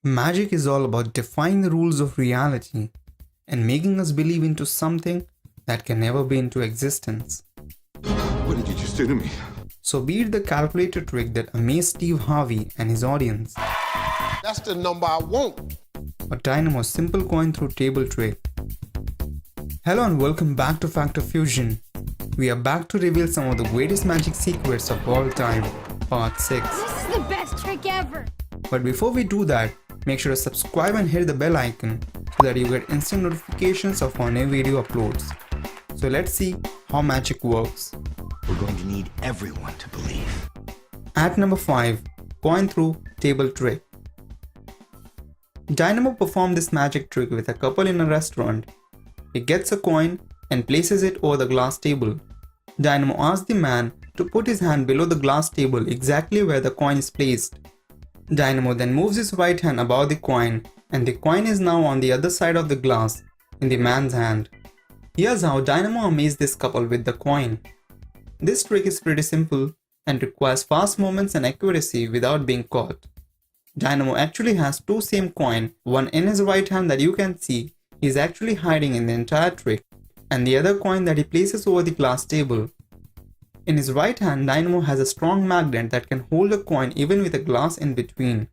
Magic is all about defying the rules of reality and making us believe into something that can never be into existence. What did you just do to me? So be it the calculator trick that amazed Steve Harvey and his audience, That's the number I want. or Dynamo's simple coin through table trick. Hello and welcome back to Factor Fusion. We are back to reveal some of the greatest magic secrets of all time, part 6. This is the best trick ever! But before we do that, make sure to subscribe and hit the bell icon so that you get instant notifications of our new video uploads. So let's see how magic works. We're going to need everyone to believe. At number 5, coin through table trick. Dynamo performed this magic trick with a couple in a restaurant. He gets a coin and places it over the glass table. Dynamo asks the man to put his hand below the glass table exactly where the coin is placed. Dynamo then moves his right hand above the coin, and the coin is now on the other side of the glass in the man's hand. Here's how Dynamo amazed this couple with the coin. This trick is pretty simple and requires fast movements and accuracy without being caught. Dynamo actually has two same coin, one in his right hand that you can see he is actually hiding in the entire trick, and the other coin that he places over the glass table. In his right hand, Dynamo has a strong magnet that can hold a coin even with a glass in between.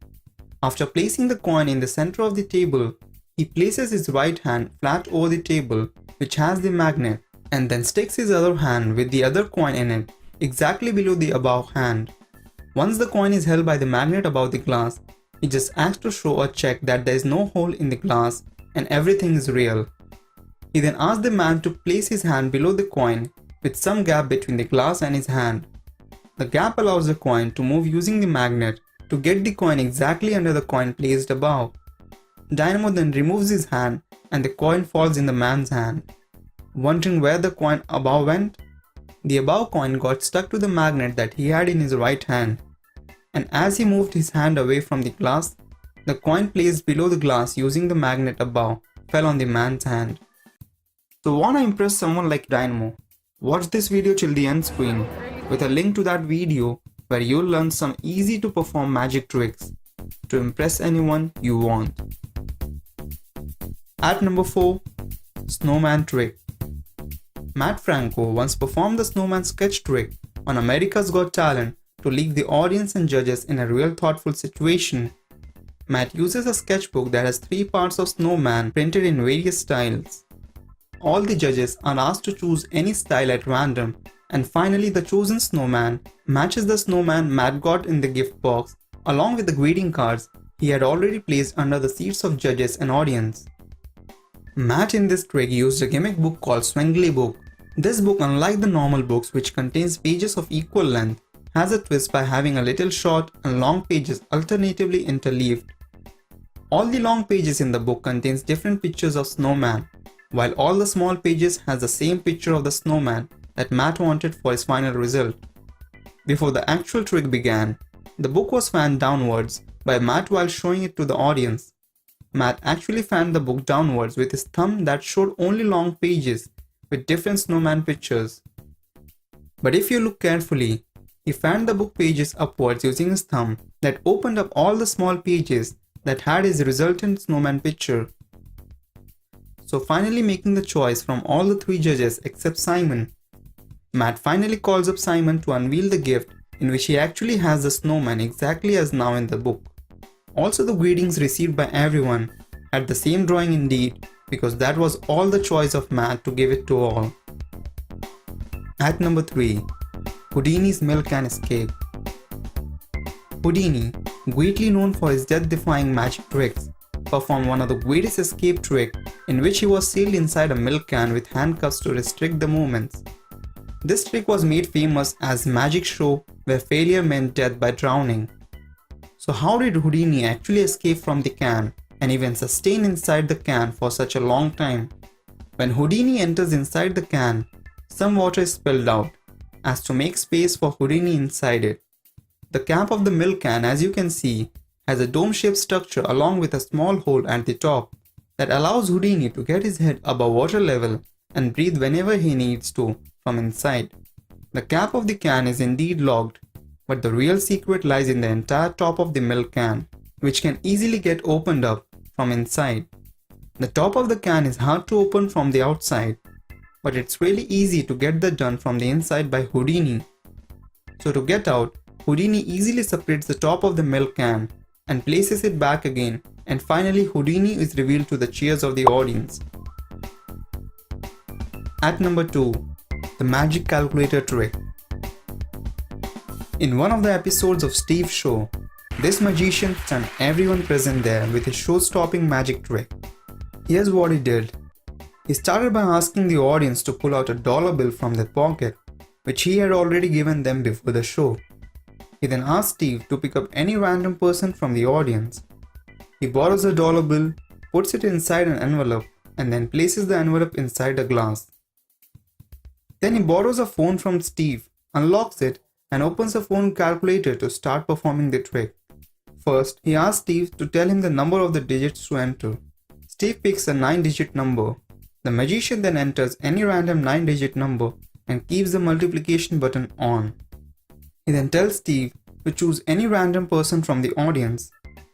After placing the coin in the center of the table, he places his right hand flat over the table which has the magnet, and then sticks his other hand with the other coin in it exactly below the above hand. Once the coin is held by the magnet above the glass, he just asks to show or check that there is no hole in the glass and everything is real. He then asks the man to place his hand below the coin with some gap between the glass and his hand. The gap allows the coin to move using the magnet to get the coin exactly under the coin placed above. Dynamo then removes his hand and the coin falls in the man's hand. Wondering where the coin above went? The above coin got stuck to the magnet that he had in his right hand, and as he moved his hand away from the glass, the coin placed below the glass using the magnet above fell on the man's hand. So wanna impress someone like Dynamo? Watch this video till the end screen with a link to that video where you'll learn some easy to perform magic tricks to impress anyone you want. At number 4, snowman trick. Matt Franco once performed the snowman sketch trick on America's Got Talent to leave the audience and judges in a real thoughtful situation. Matt uses a sketchbook that has 3 parts of snowman printed in various styles. All the judges are asked to choose any style at random, and finally the chosen snowman matches the snowman Matt got in the gift box along with the greeting cards he had already placed under the seats of judges and audience. Matt in this trick used a gimmick book called Swengly book. This book, unlike the normal books which contains pages of equal length, has a twist by having a little short and long pages alternatively interleaved. All the long pages in the book contains different pictures of snowman, while all the small pages has the same picture of the snowman that Matt wanted for his final result. Before the actual trick began, the book was fanned downwards by Matt while showing it to the audience. Matt actually fanned the book downwards with his thumb that showed only long pages with different snowman pictures. But if you look carefully, he fanned the book pages upwards using his thumb that opened up all the small pages that had his resultant snowman picture. So finally making the choice from all the 3 judges except Simon, Matt finally calls up Simon to unveil the gift in which he actually has the snowman exactly as now in the book. Also the greetings received by everyone had the same drawing indeed, because that was all the choice of Matt to give it to all. At number 3, Houdini's milk can escape. Houdini, greatly known for his death-defying magic tricks, performed one of the greatest escape trick in which he was sealed inside a milk can with handcuffs to restrict the movements. This trick was made famous as magic show where failure meant death by drowning. So how did Houdini actually escape from the can and even sustain inside the can for such a long time? When Houdini enters inside the can, some water is spilled out as to make space for Houdini inside it. The cap of the milk can, as you can see, has a dome-shaped structure along with a small hole at the top that allows Houdini to get his head above water level and breathe whenever he needs to from inside. The cap of the can is indeed locked, but the real secret lies in the entire top of the milk can. which can easily get opened up from inside. The top of the can is hard to open from the outside, but it's really easy to get that done from the inside by Houdini. So to get out, Houdini easily separates the top of the milk can and places it back again, and finally Houdini is revealed to the cheers of the audience. At number 2, the magic calculator trick. In one of the episodes of Steve's show, this magician stunned everyone present there with his show-stopping magic trick. Here's what he did. He started by asking the audience to pull out a dollar bill from their pocket, which he had already given them before the show. He then asked Steve to pick up any random person from the audience. He borrows a dollar bill, puts it inside an envelope, and then places the envelope inside a glass. Then he borrows a phone from Steve, unlocks it, and opens a phone calculator to start performing the trick. First, he asks Steve to tell him the number of the digits to enter. Steve picks a 9-digit number. The magician then enters any random 9-digit number and keeps the multiplication button on. He then tells Steve to choose any random person from the audience.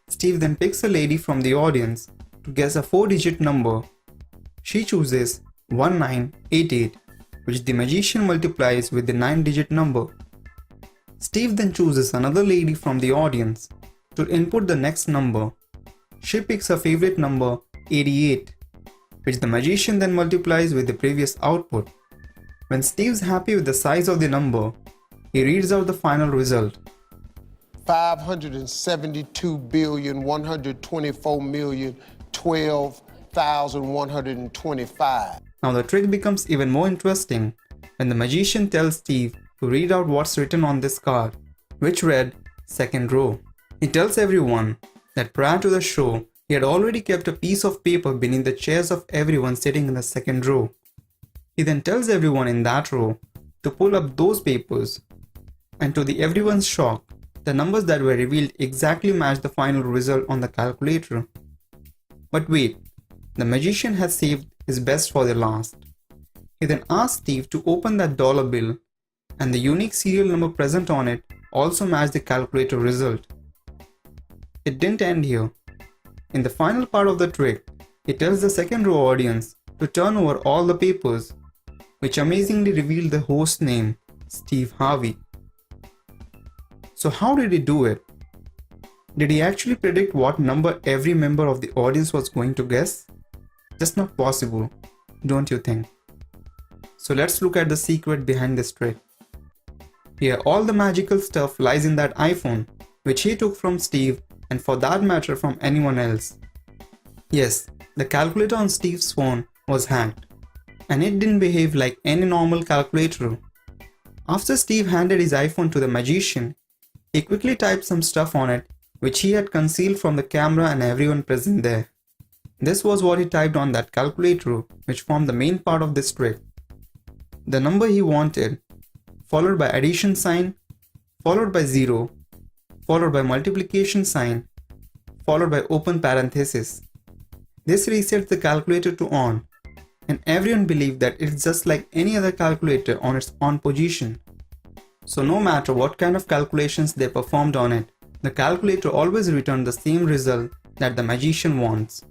Steve then picks a lady from the audience to guess a 4-digit number. She chooses 1988, which the magician multiplies with the 9-digit number. Steve then chooses another lady from the audience to input the next number. She picks her favorite number 88, which the magician then multiplies with the previous output. When Steve's happy with the size of the number, he reads out the final result. 572,124,012,125. Now the trick becomes even more interesting when the magician tells Steve to read out what's written on this card, which read second row. He tells everyone that prior to the show, he had already kept a piece of paper beneath the chairs of everyone sitting in the second row. He then tells everyone in that row to pull up those papers, and to everyone's shock, the numbers that were revealed exactly matched the final result on the calculator. But wait, the magician has saved his best for the last. He then asks Steve to open that dollar bill, and the unique serial number present on it also matched the calculator result. It didn't end here. In the final part of the trick, he tells the second row audience to turn over all the papers, which amazingly revealed the host's name, Steve Harvey. So how did he do it? Did he actually predict what number every member of the audience was going to guess? Just not possible, don't you think? So let's look at the secret behind this trick. Here, all the magical stuff lies in that iPhone, which he took from Steve, and for that matter from anyone else. Yes, the calculator on Steve's phone was hacked, and it didn't behave like any normal calculator. After Steve handed his iPhone to the magician, he quickly typed some stuff on it which he had concealed from the camera and everyone present there. This was what he typed on that calculator, which formed the main part of this trick. The number he wanted, followed by addition sign, followed by 0, followed by multiplication sign, followed by open parenthesis. This resets the calculator to on, and everyone believed that it's just like any other calculator on its on position. So no matter what kind of calculations they performed on it, the calculator always returned the same result that the magician wants.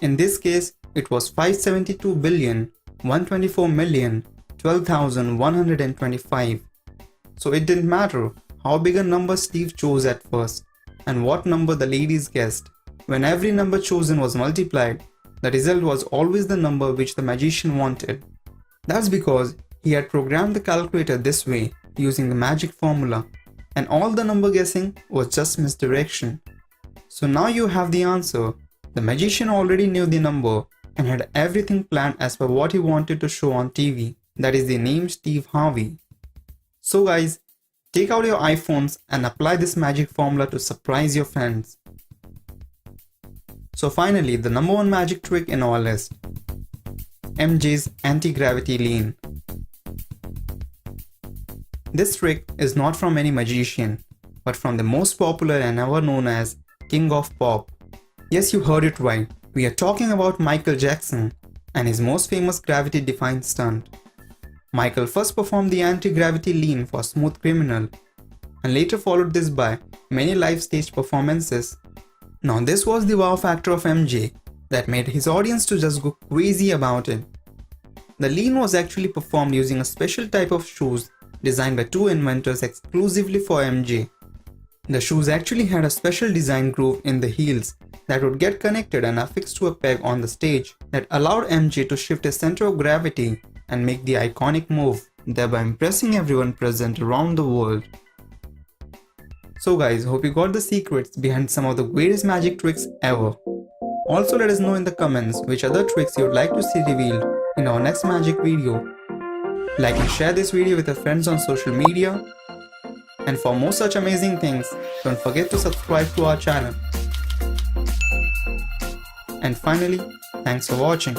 In this case, it was 572,124,012,125. So it didn't matter how big a number Steve chose at first, and what number the ladies guessed. When every number chosen was multiplied, the result was always the number which the magician wanted. That's because he had programmed the calculator this way using the magic formula, and all the number guessing was just misdirection. So now you have the answer. The magician already knew the number and had everything planned as per what he wanted to show on TV, that is the name Steve Harvey. So guys, take out your iPhones and apply this magic formula to surprise your friends. So finally, the number one magic trick in our list, MJ's anti-gravity lean. This trick is not from any magician, but from the most popular and ever known as King of Pop. Yes, you heard it right. We are talking about Michael Jackson and his most famous gravity-defying stunt. Michael first performed the anti-gravity lean for Smooth Criminal, and later followed this by many live stage performances Now this was the wow factor of MJ that made his audience to just go crazy about it. The lean was actually performed using a special type of shoes designed by two inventors exclusively for MJ. The shoes actually had a special design groove in the heels that would get connected and affixed to a peg on the stage that allowed MJ to shift his center of gravity and make the iconic move, thereby impressing everyone present around the world. So guys, hope you got the secrets behind some of the greatest magic tricks ever. Also let us know in the comments which other tricks you would like to see revealed in our next magic video. Like and share this video with your friends on social media. And for more such amazing things, don't forget to subscribe to our channel. And finally, thanks for watching.